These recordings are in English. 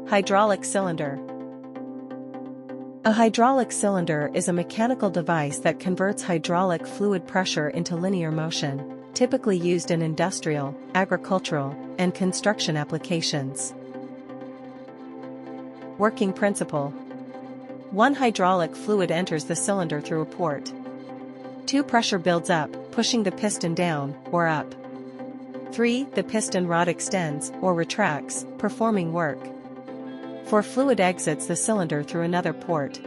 Hydraulic cylinder. A hydraulic cylinder is a mechanical device that converts hydraulic fluid pressure into linear motion, typically used in industrial, agricultural, and construction applications. Working principle. 1. Hydraulic fluid enters the cylinder through a port. 2. Pressure builds up, pushing the piston down, or up. 3. The piston rod extends, or retracts, performing work. 4. Fluid exits the cylinder through another port.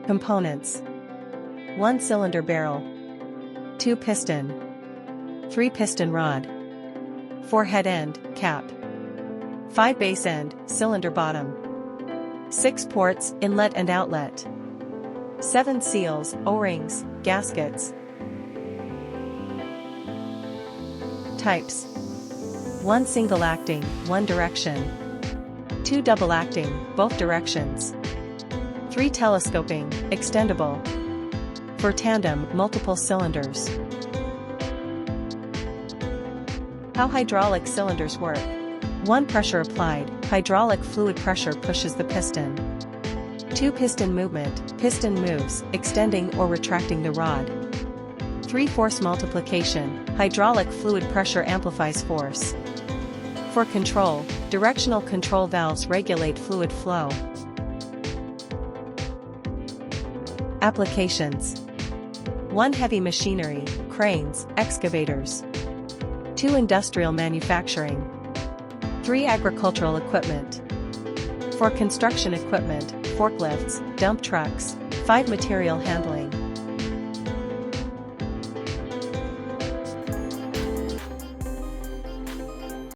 Components. 1. Cylinder barrel. 2. Piston. 3. Piston rod. 4. Head end, cap. 5. Base end, cylinder bottom. 6. Ports, inlet and outlet. 7. Seals, O-rings, gaskets. Types. 1. Single acting, one direction. 2. Double acting, both directions. 3. Telescoping, extendable. 4. Tandem, multiple cylinders. How hydraulic cylinders work. 1. Pressure applied, hydraulic fluid pressure pushes the piston. 2. Piston movement, piston moves, extending or retracting the rod. 3. Force multiplication, hydraulic fluid pressure amplifies force. 4. Control, directional control valves regulate fluid flow. Applications. 1. Heavy machinery, cranes, excavators. 2. Industrial manufacturing. 3. Agricultural equipment. 4. Construction equipment, forklifts, dump trucks. 5. Material handling.